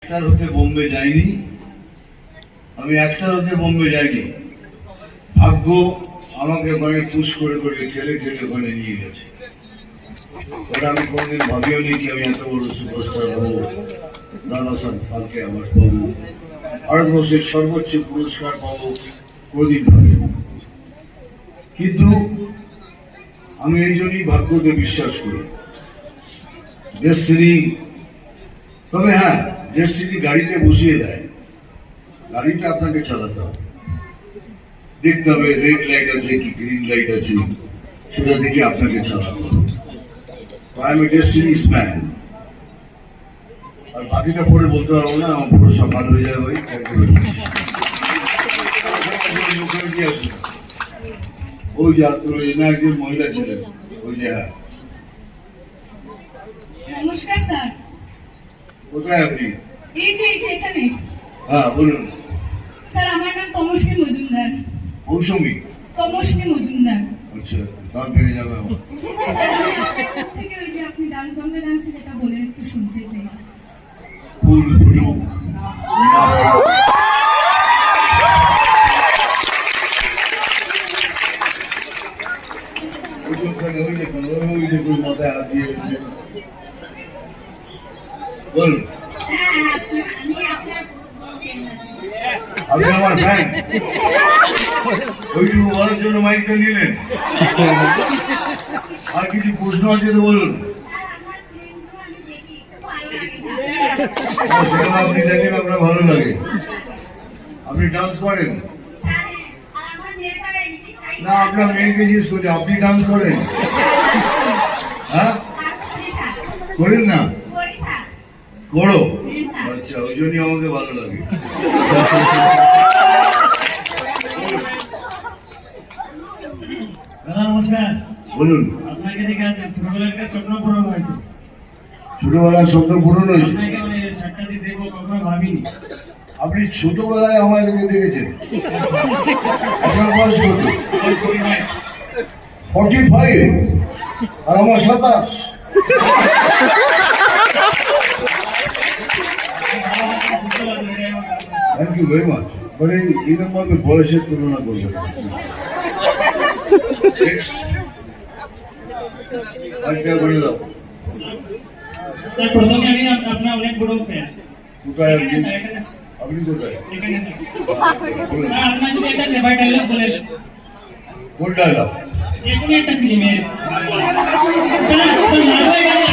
একটার হতে বোম্বে যাইনি, আমি একটার হতে বোম্বে যাইনি। ভাগ্য আমাকে ওখানে পুশ করে করে ঠেলে ঠেলে ওখানে নিয়ে গেছে। ওটা আমি কোনোদিন ভাবিও নি কি আমি এত বড় সুপারস্টার হবো, দাদা সাহেব ফালকে আমার পাবো, ভারতবর্ষের সর্বোচ্চ পুরস্কার পাবো, কোনোদিন ভাবিনি। কিন্তু আমি এই জন্যই ভাগ্যকে বিশ্বাস করি। ডেস্টিনি, তবে হ্যাঁ, ডেস্টিনি গাড়িতে বসিয়ে দেয়, গাড়িটা আপনাকে চালাতে হবে, দেখতে হবে রেড লাইট আছে কি গ্রিন লাইট আছে, সেটা দেখে আপনাকে চালাতে হবে। I am a destiny's man. আর বাকিটা পরে বলতে পারবো না, আমার পুরো সকাল হয়ে যাবে। ভাই ওই যে না একজন মহিলা ছিলেন, ওই যে হ্যাঁ। নমস্কার স্যার। কোথায় আপনি? এই যে এখানে। হ্যাঁ বলুন। স্যার আমার নাম তমস্বী মজুমদার। মৌসুমী? তমস্বী মজুমদার। আচ্ছা, দাম পেয়ে যাবে আমার। স্যার আমি আপনার থেকে ওই যে আপনি ডান্স বাংলা ডান্সে যেটা বলেন একটু শুনতে চাই। ফুল ফুটুক না বলো। ওই দেখুন মাথায় হাত দিয়ে রয়েছে। বলুন। আপনি আমার ফ্যান, ওইটুকু বলার জন্য মাইকটা নিলেন। আর কিছু প্রশ্ন আছে তো বলুন। সেটা আপনি দেখেন, আপনার ভালো লাগে। আপনি ডান্স করেন না? আপনার মেয়েকে জিজ্ঞেস করি, আপনি ডান্স করেন? হ্যাঁ করেন না? করো? আচ্ছা, ওই জন্যই আমাকে ভালো লাগে। দাদা নমস্কার। বলুন। আপনাকে দেখে ছোটবেলার একটা স্বপ্ন পূরণ হয়েছে। ছোটবেলার স্বপ্ন পূরণ হয়েছে? আপনাকে মানে সাক্ষাৎ দেবো কখনো ভাবিনি। আপনি ছোটবেলায় আমাদেরকে দেখেছেন? আপনার বয়স কত? 45 আর আমার 27। Thank you very much. মানে এইরকম ভাবে বয়সের তুলনা করবেন। স্যার প্রথমে আমি আপনার অনেক বড় ফ্যান। কোথায় আপনি? আপনি কোথায়? এখানে স্যার। স্যার আপনার যদি একটা ফেভারিট ডায়লগ বলেন। কোন ডায়লগ? যে কোনো একটা ফিল্মের। স্যার স্যার মারবো এখানে